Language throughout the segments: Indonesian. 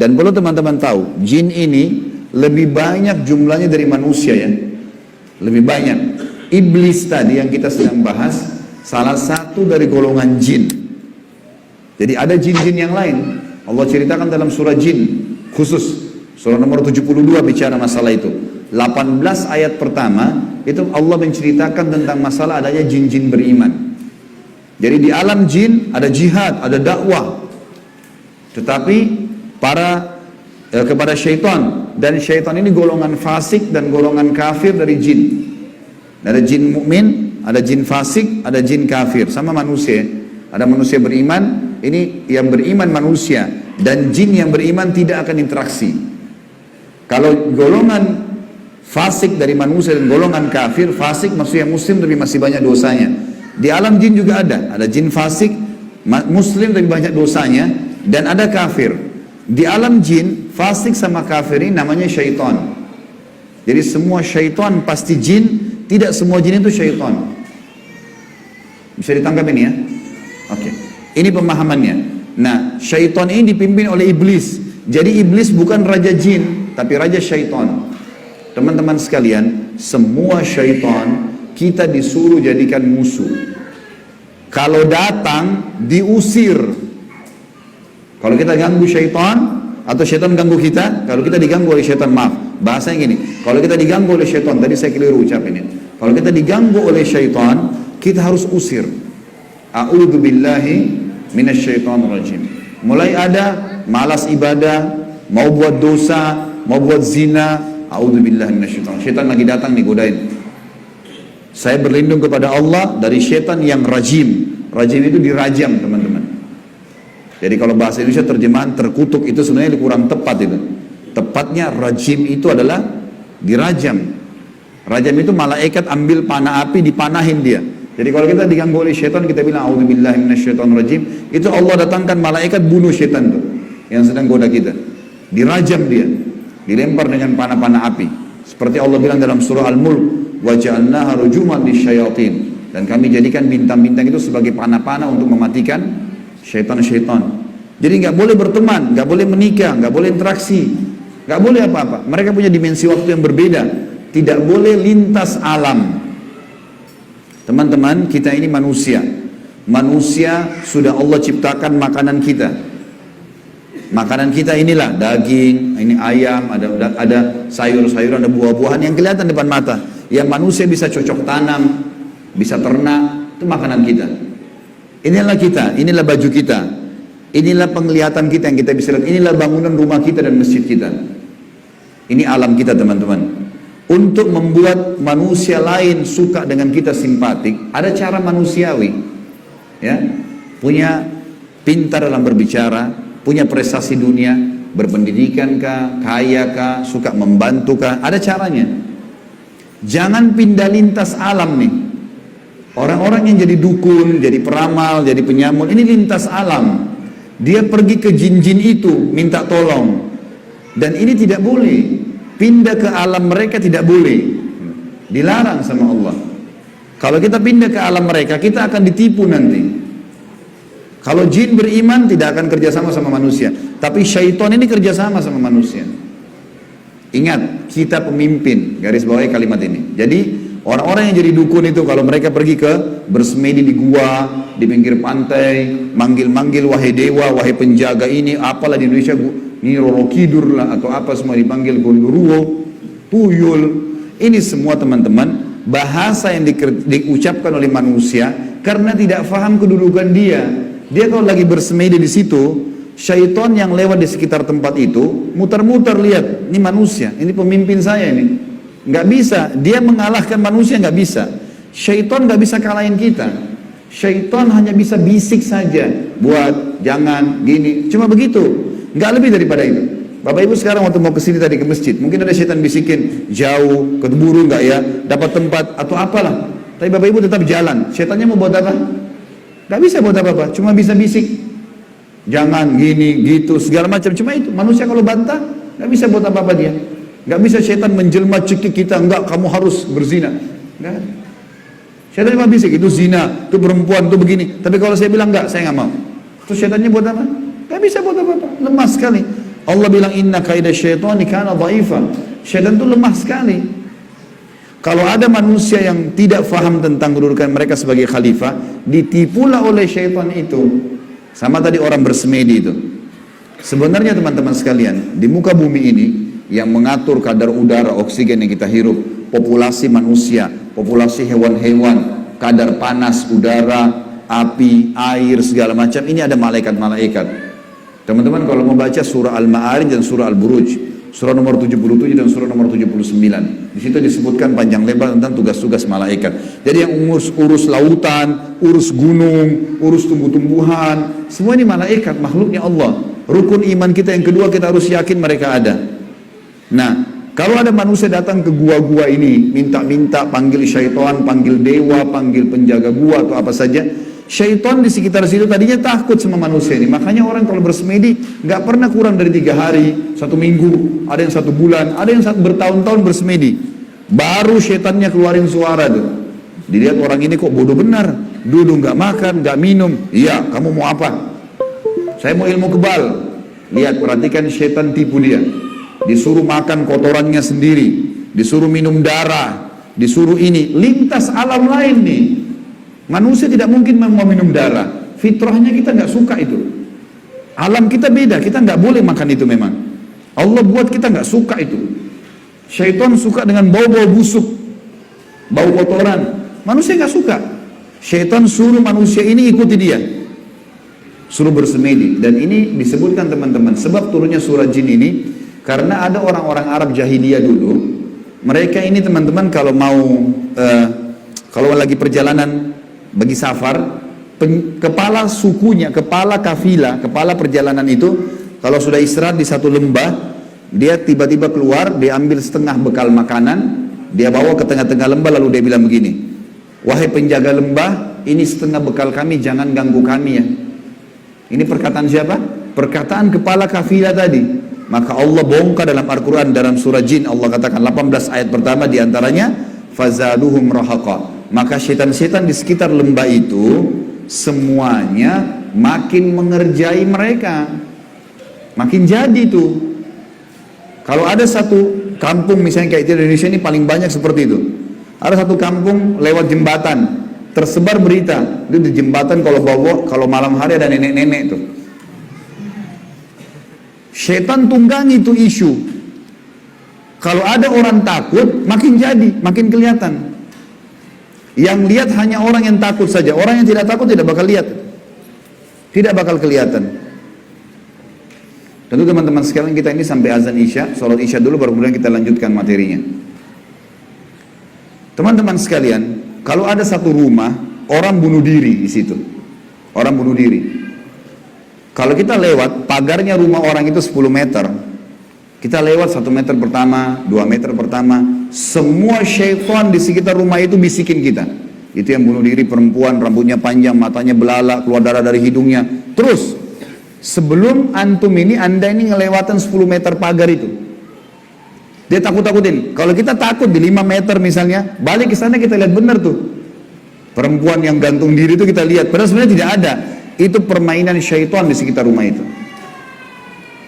Dan perlu teman-teman tahu, jin ini lebih banyak jumlahnya dari manusia ya. Lebih banyak. Iblis tadi yang kita sedang bahas, salah satu dari golongan jin. Jadi ada jin-jin yang lain. Allah ceritakan dalam surah jin khusus. Surah nomor 72 bicara masalah itu. 18 ayat pertama, itu Allah menceritakan tentang masalah adanya jin-jin beriman. Jadi di alam jin ada jihad, ada dakwah. Tetapi kepada syaitan, dan syaitan ini golongan fasik dan golongan kafir dari jin. Ada jin mukmin, ada jin fasik, ada jin kafir, sama manusia. Ada manusia beriman, ini yang beriman manusia, dan jin yang beriman tidak akan interaksi. Kalau golongan fasik dari manusia dan golongan kafir, fasik maksudnya muslim tapi masih banyak dosanya. Di alam jin juga ada jin fasik, muslim tapi banyak dosanya, dan ada kafir. Di alam jin, fasik sama kafir ini namanya syaitan. Jadi semua syaitan pasti jin, tidak semua jin itu syaitan. Bisa ditangkap ini ya? Oke. Ini pemahamannya. Nah, syaitan ini dipimpin oleh iblis. Jadi iblis bukan raja jin, tapi raja syaitan. Teman-teman sekalian, semua syaitan kita disuruh jadikan musuh. Kalau datang, diusir. Kalau kita ganggu syaitan, atau syaitan ganggu kita, kalau kita diganggu oleh syaitan, maaf, bahasanya gini, kalau kita diganggu oleh syaitan, tadi saya keliru ucapinnya. Kalau kita diganggu oleh syaitan, kita harus usir. A'udzubillahi minasyaitonirrajim. Mulai ada malas ibadah, mau buat dosa, mau buat zina, a'udzubillahi minasyaitonirrajim. Syaitan lagi datang nih godain. Saya berlindung kepada Allah dari syaitan yang rajim. Rajim itu dirajam, teman-teman. Jadi kalau bahasa Indonesia terjemahan terkutuk itu sebenarnya kurang tepat itu. Tepatnya rajim itu adalah dirajam. Rajam itu malaikat ambil panah api dipanahin dia. Jadi kalau kita diganggu oleh syaitan, kita bilang a'udzubillahi minasyaitonirrajim, itu Allah datangkan malaikat bunuh syaitan tuh yang sedang goda kita. Dirajam dia, dilempar dengan panah-panah api. Seperti Allah bilang dalam surah Al-Mulk, wa ja'alnaha rujuman lisyayatin, dan kami jadikan bintang-bintang itu sebagai panah-panah untuk mematikan syaitan-syaitan. Jadi nggak boleh berteman, nggak boleh menikah, nggak boleh interaksi, nggak boleh apa-apa. Mereka punya dimensi waktu yang berbeda. Tidak boleh lintas alam. Teman-teman, kita ini manusia. Manusia sudah Allah ciptakan makanan kita. Makanan kita inilah daging, ini ayam, ada sayur-sayuran, ada buah-buahan yang kelihatan depan mata. Yang manusia bisa cocok tanam, bisa ternak, itu makanan kita. Inilah kita, inilah baju kita, inilah penglihatan kita yang kita bisa lihat, inilah bangunan rumah kita dan masjid kita. Ini alam kita, teman-teman. Untuk membuat manusia lain suka dengan kita, simpatik, ada cara manusiawi, ya, punya pintar dalam berbicara, punya prestasi dunia, berpendidikan kah, kaya kah, suka membantu kah, ada caranya. Jangan pindah lintas alam nih. Orang-orang yang jadi dukun, jadi peramal, jadi penyamun, ini lintas alam. Dia pergi ke jin-jin itu, minta tolong. Dan ini tidak boleh. Pindah ke alam mereka tidak boleh. Dilarang sama Allah. Kalau kita pindah ke alam mereka, kita akan ditipu nanti. Kalau jin beriman tidak akan kerjasama sama manusia. Tapi syaitan ini kerjasama sama manusia. Ingat, kita pemimpin. Garis bawahi kalimat ini. Jadi orang-orang yang jadi dukun itu kalau mereka pergi ke bersemedi di gua, di pinggir pantai, manggil-manggil wahai dewa, wahai penjaga ini, apalah di Indonesia, ini Roro Kidur lah atau apa semua dipanggil Gondoruo, tuyul. Ini semua teman-teman bahasa yang diucapkan oleh manusia karena tidak paham kedudukan dia. Dia kalau lagi bersemedi di situ, syaitan yang lewat di sekitar tempat itu muter-muter lihat, ini manusia, ini pemimpin saya ini. Nggak bisa, dia mengalahkan manusia nggak bisa. Syaitan nggak bisa kalahin kita. Syaitan hanya bisa bisik saja, buat jangan gini, cuma begitu. Nggak lebih daripada itu. Bapak Ibu sekarang waktu mau kesini tadi ke masjid, mungkin ada syaitan bisikin jauh, keburu nggak ya, dapat tempat atau apalah. Tapi Bapak Ibu tetap jalan. Syaitannya mau buat apa? Nggak bisa buat apa-apa, cuma bisa bisik. Jangan gini, gitu, segala macam. Cuma itu. Manusia kalau bantah, nggak bisa buat apa-apa dia. Nggak bisa syaitan menjelma cekik kita, enggak, kamu harus berzina. Nggak. Syaitan cuma bisik, itu zina, itu perempuan, itu begini. Tapi kalau saya bilang enggak, saya nggak mau. Terus syaitannya buat apa? Gak bisa buat apa-apa, lemah sekali. Allah bilang inna kaidah syaitani kana dhaifa. Syaitan itu lemah sekali. Kalau ada manusia yang tidak faham tentang kedudukan mereka sebagai khalifah, ditipulah oleh syaitan itu. Sama tadi orang bersemedi itu. Sebenarnya teman-teman sekalian, di muka bumi ini yang mengatur kadar udara, oksigen yang kita hirup, populasi manusia, populasi hewan-hewan, kadar panas udara, api, air, segala macam, ini ada malaikat-malaikat. Teman-teman kalau mau baca surah Al-Ma'arij dan surah Al-Buruj, surah nomor 77 dan surah nomor 79. Di situ disebutkan panjang lebar tentang tugas-tugas malaikat. Jadi yang urus lautan, urus gunung, urus tumbuh-tumbuhan, semua ini malaikat, makhluknya Allah. Rukun iman kita yang kedua, kita harus yakin mereka ada. Nah, kalau ada manusia datang ke gua-gua ini, minta-minta, panggil syaitan, panggil dewa, panggil penjaga gua atau apa saja, syaitan di sekitar situ tadinya takut sama manusia ini. Makanya orang kalau bersemedi nggak pernah kurang dari 3 hari, 1 minggu, ada yang 1 bulan, ada yang bertahun-tahun bersemedi. Baru syaitannya keluarin suara tuh. Dilihat orang ini kok bodoh benar, duduk nggak makan, nggak minum. Iya, kamu mau apa? Saya mau ilmu kebal. Lihat, perhatikan syaitan tipu dia. Disuruh makan kotorannya sendiri, disuruh minum darah, disuruh ini, lintas alam lain nih. Manusia tidak mungkin mau minum darah, fitrahnya kita nggak suka itu. Alam kita beda, kita nggak boleh makan itu memang. Allah buat kita nggak suka itu. Syaitan suka dengan bau-bau busuk, bau kotoran. Manusia nggak suka. Syaitan suruh manusia ini ikuti dia, suruh bersemedi. Dan ini disebutkan teman-teman, sebab turunnya surah jin ini karena ada orang-orang Arab jahiliyah dulu. Mereka ini teman-teman kalau mau kalau lagi perjalanan bagi safar, kepala sukunya, kepala kafilah, kepala perjalanan itu kalau sudah istirahat di satu lembah, dia tiba-tiba keluar, dia ambil setengah bekal makanan, dia bawa ke tengah-tengah lembah, lalu dia bilang begini, wahai penjaga lembah, ini setengah bekal kami, jangan ganggu kami ya. Ini perkataan siapa? Perkataan kepala kafilah tadi. Maka Allah bongkar dalam Al-Quran, dalam surah Jin, Allah katakan 18 ayat pertama diantaranya, fazaduhum rahaqa. Maka setan-setan di sekitar lembah itu semuanya makin mengerjai mereka, makin jadi tuh. Kalau ada satu kampung misalnya kayak di Indonesia ini paling banyak seperti itu. Ada satu kampung lewat jembatan, tersebar berita itu di jembatan kalau malam hari ada nenek-nenek tuh. Setan tunggangi itu isu. Kalau ada orang takut makin jadi, makin kelihatan. Yang lihat hanya orang yang takut saja. Orang yang tidak takut tidak bakal lihat. Tidak bakal kelihatan. Tentu teman-teman sekalian, kita ini sampai azan Isya, sholat Isya dulu baru kemudian kita lanjutkan materinya. Teman-teman sekalian, kalau ada satu rumah, orang bunuh diri di situ. Orang bunuh diri. Kalau kita lewat, pagarnya rumah orang itu 10 meter. Kita lewat 1 meter pertama, 2 meter pertama, semua syaitan di sekitar rumah itu bisikin kita. Itu yang bunuh diri perempuan, rambutnya panjang, matanya belalak, keluar darah dari hidungnya. Terus, sebelum antum ini, anda ini ngelewatan 10 meter pagar itu. Dia takut-takutin. Kalau kita takut di 5 meter misalnya, balik ke sana kita lihat benar tuh. Perempuan yang gantung diri itu kita lihat. Padahal sebenarnya tidak ada. Itu permainan syaitan di sekitar rumah itu.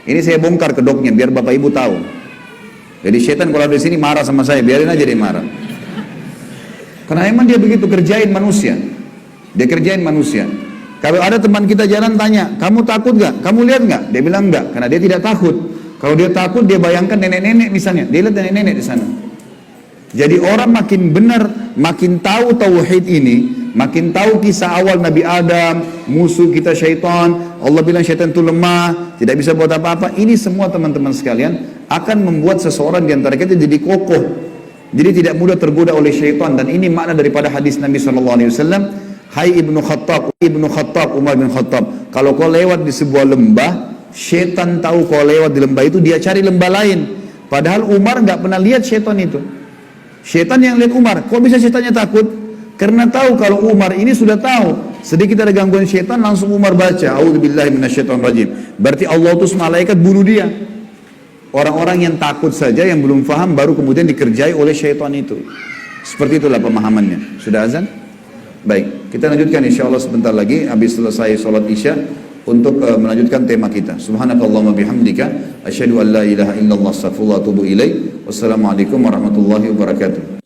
Ini saya bongkar kedoknya biar bapak ibu tahu. Jadi syaitan kalau ada di sini marah sama saya, biarin aja dia marah. Karena emang dia begitu kerjain manusia. Dia kerjain manusia. Kalau ada teman kita jalan tanya, kamu takut gak? Kamu lihat gak? Dia bilang enggak, karena dia tidak takut. Kalau dia takut, dia bayangkan nenek-nenek misalnya. Dia lihat nenek-nenek di sana. Jadi orang makin benar, makin tahu tauhid ini, makin tahu kisah awal Nabi Adam, musuh kita syaitan, Allah bilang syaitan itu lemah, tidak bisa buat apa-apa. Ini semua teman-teman sekalian akan membuat seseorang di antara kita jadi kokoh, jadi tidak mudah tergoda oleh syaitan. Dan ini makna daripada hadis Nabi SAW. Hai Ibnu Khattab, Umar bin Khattab, kalau kau lewat di sebuah lembah, syaitan tahu kau lewat di lembah itu, dia cari lembah lain. Padahal Umar nggak pernah lihat syaitan itu. Syaitan yang lihat Umar. Kok bisa syaitannya takut? Karena tahu kalau Umar ini sudah tahu sedikit ada gangguan syaitan, langsung Umar baca A'udzubillahi minasyaitonirrajim. Berarti Allah utus malaikat bunuh dia. Orang-orang yang takut saja, yang belum faham, baru kemudian dikerjai oleh syaitan itu. Seperti itulah pemahamannya. Sudah azan? Baik, kita lanjutkan insya Allah sebentar lagi. Habis selesai sholat Isya, untuk melanjutkan tema kita. Subhanakallahumma bihamdika asyhadu an la ilaha illallah astaghfirullah wa atubu ilaik. Wassalamualaikum warahmatullahi wabarakatuh.